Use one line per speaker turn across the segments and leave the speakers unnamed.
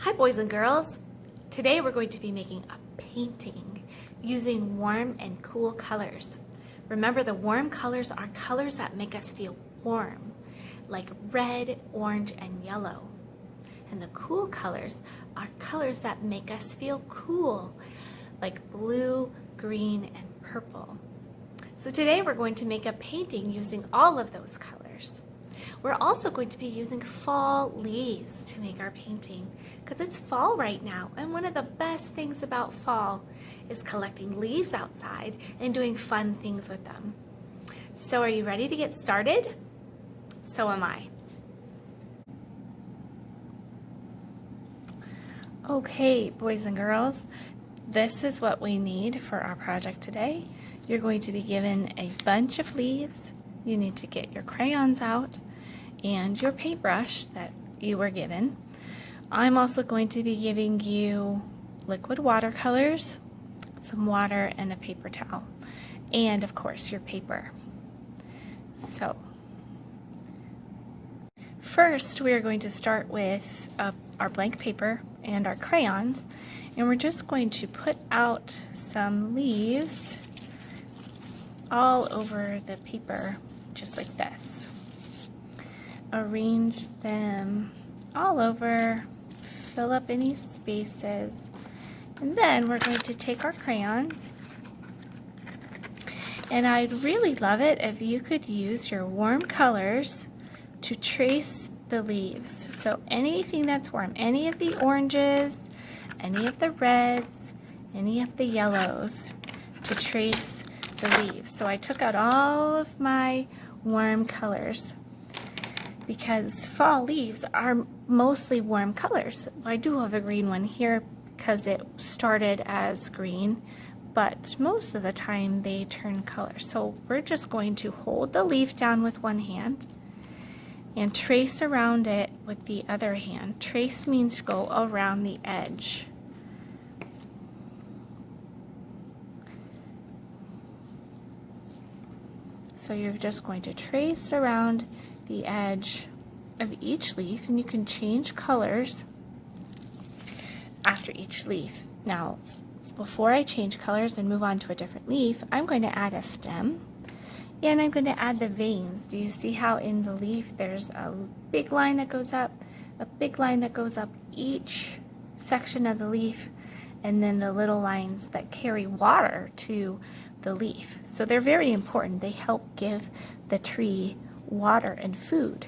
Hi boys and girls! Today we're going to be making a painting using warm and cool colors. Remember, the warm colors are colors that make us feel warm, like red, orange, and yellow. And the cool colors are colors that make us feel cool, like blue, green, and purple. So today we're going to make a painting using all of those colors. We're also going to be using fall leaves to make our painting because it's fall right now, and one of the best things about fall is collecting leaves outside and doing fun things with them. So are you ready to get started? So am I. Okay, boys and girls, this is what we need for our project today. You're going to be given a bunch of leaves. You need to get your crayons out and your paintbrush that you were given. I'm also going to be giving you liquid watercolors, some water, and a paper towel, and of course your paper. So first we are going to start with our blank paper and our crayons, and we're just going to put out some leaves all over the paper, just like this. Arrange them all over, fill up any spaces, and then we're going to take our crayons, and I'd really love it if you could use your warm colors to trace the leaves. So anything that's warm, any of the oranges, any of the reds, any of the yellows, to trace the leaves. So I took out all of my warm colors because fall leaves are mostly warm colors. I do have a green one here because it started as green, but most of the time they turn color. So we're just going to hold the leaf down with one hand and trace around it with the other hand. Trace means go around the edge. So you're just going to trace around the edge of each leaf, and you can change colors after each leaf. Now, before I change colors and move on to a different leaf, I'm going to add a stem, and I'm going to add the veins. Do you see how in the leaf there's a big line that goes up, a big line that goes up each section of the leaf, and then the little lines that carry water to the leaf. So they're very important. They help give the tree water and food.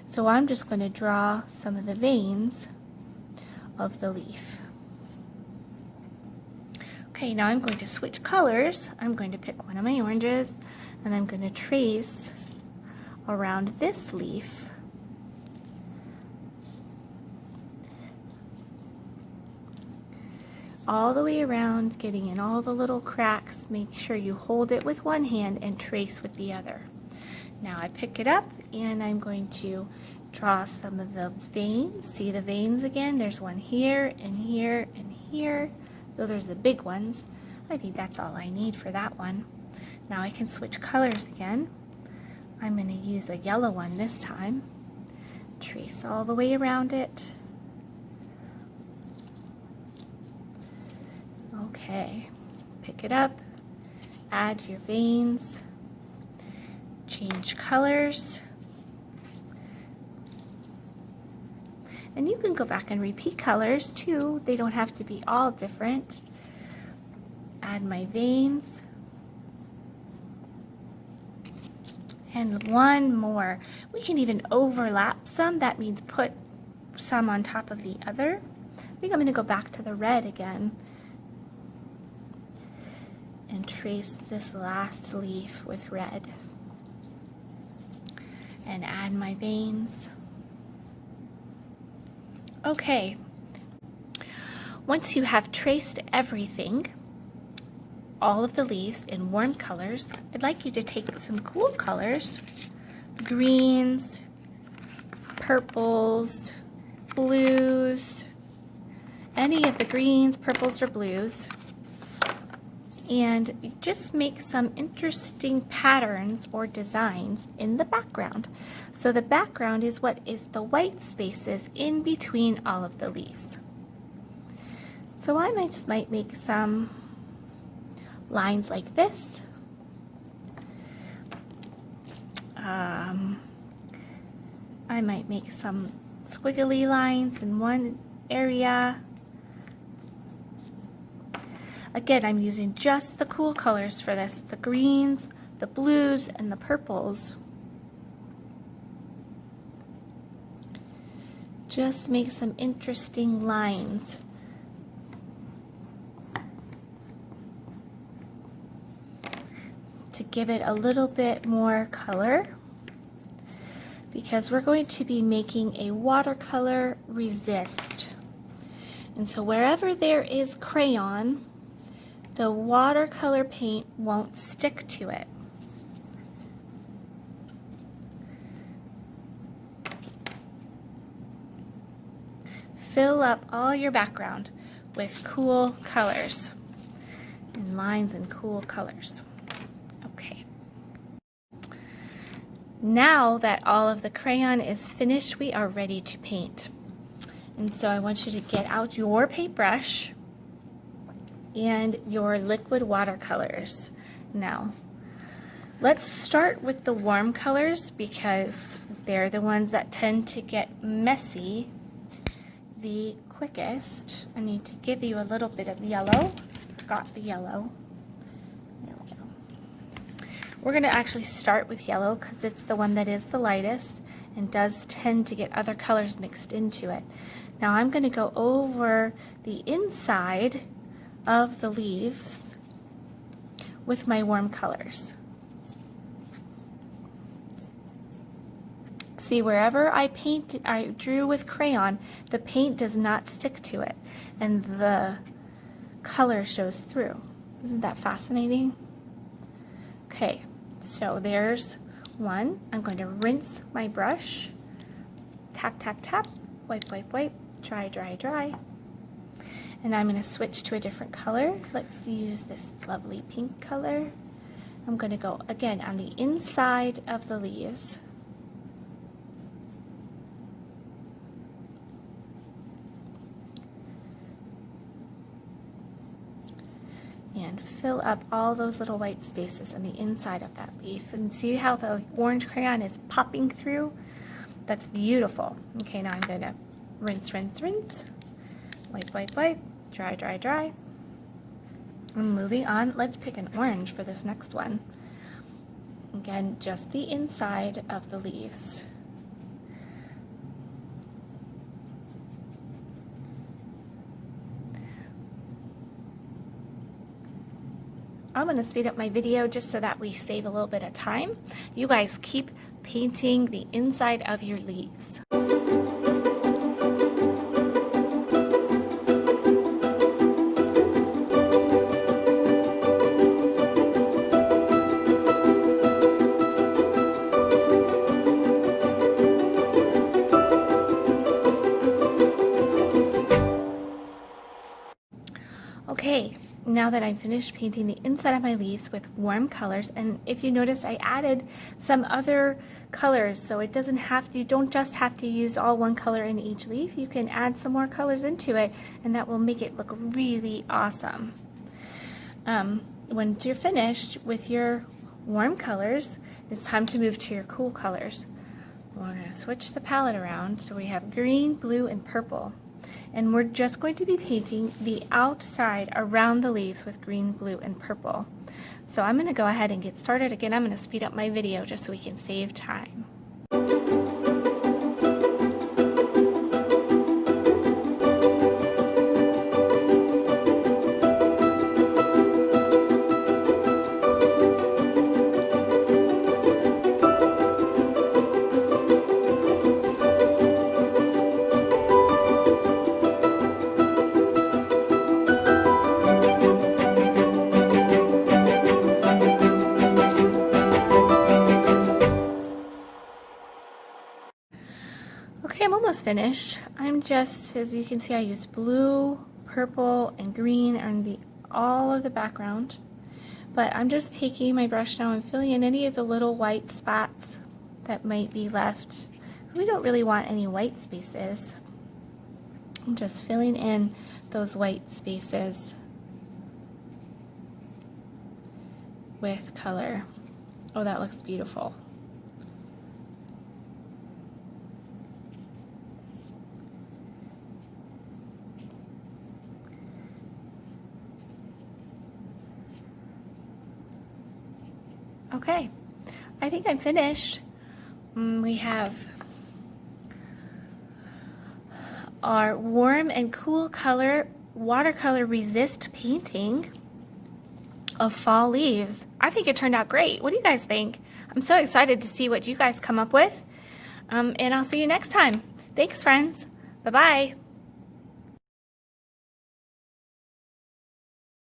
So I'm just going to draw some of the veins of the leaf. Okay, now I'm going to switch colors. I'm going to pick one of my oranges, and I'm going to trace around this leaf. All the way around, getting in all the little cracks. Make sure you hold it with one hand and trace with the other. Now I pick it up and I'm going to draw some of the veins. See the veins again? There's one here and here and here. So there's the big ones. I think that's all I need for that one. Now I can switch colors again. I'm going to use a yellow one this time. Trace all the way around it. Okay, pick it up, add your veins, change colors, and you can go back and repeat colors too. They don't have to be all different. Add my veins, and one more. We can even overlap some. That means put some on top of the other. I think I'm going to go back to the red again and trace this last leaf with red, and add my veins. Okay, once you have traced everything, all of the leaves in warm colors, I'd like you to take some cool colors, greens, purples, blues, any of the greens, purples, or blues, and just make some interesting patterns or designs in the background. So the background is what is the white spaces in between all of the leaves. So I might make some lines like this. I might make some squiggly lines in one area. Again, I'm using just the cool colors for this, the greens, the blues, and the purples. Just make some interesting lines. To give it a little bit more color, because we're going to be making a watercolor resist. And so wherever there is crayon, the watercolor paint won't stick to it. Fill up all your background with cool colors and lines and cool colors. Okay. Now that all of the crayon is finished, we are ready to paint. And so I want you to get out your paintbrush and your liquid watercolors. Now, let's start with the warm colors because they're the ones that tend to get messy the quickest. I need to give you a little bit of yellow. Got the yellow. There we go. We're going to actually start with yellow because it's the one that is the lightest and does tend to get other colors mixed into it. Now I'm going to go over the inside of the leaves with my warm colors. See, wherever I drew with crayon, the paint does not stick to it and the color shows through. Isn't that fascinating? Okay, so there's one. I'm going to rinse my brush. Tap, tap, tap. Wipe, wipe, wipe. Dry, dry, dry. And I'm going to switch to a different color. Let's use this lovely pink color. I'm going to go again on the inside of the leaves. And fill up all those little white spaces on the inside of that leaf. And see how the orange crayon is popping through? That's beautiful. Okay, now I'm going to rinse, rinse, rinse. Wipe, wipe, wipe. Dry, dry, dry. And moving on, let's pick an orange for this next one. Again, just the inside of the leaves. I'm going to speed up my video just so that we save a little bit of time. You guys keep painting the inside of your leaves. Okay, now that I'm finished painting the inside of my leaves with warm colors, and if you notice I added some other colors, so it doesn't have to, you don't just have to use all one color in each leaf, you can add some more colors into it and that will make it look really awesome. Once you're finished with your warm colors, it's time to move to your cool colors. We're going to switch the palette around so we have green, blue, and purple. And we're just going to be painting the outside around the leaves with green, blue, and purple. So I'm going to go ahead and get started. Again, I'm going to speed up my video just so we can save time. Okay, I'm almost finished. I'm just, as you can see, I used blue, purple, and green on all of the background. But I'm just taking my brush now and filling in any of the little white spots that might be left. We don't really want any white spaces. I'm just filling in those white spaces with color. Oh, that looks beautiful. Okay, I think I'm finished. We have our warm and cool color watercolor resist painting of fall leaves. I think it turned out great. What do you guys think? I'm so excited to see what you guys come up with. And I'll see you next time. Thanks, friends. Bye-bye.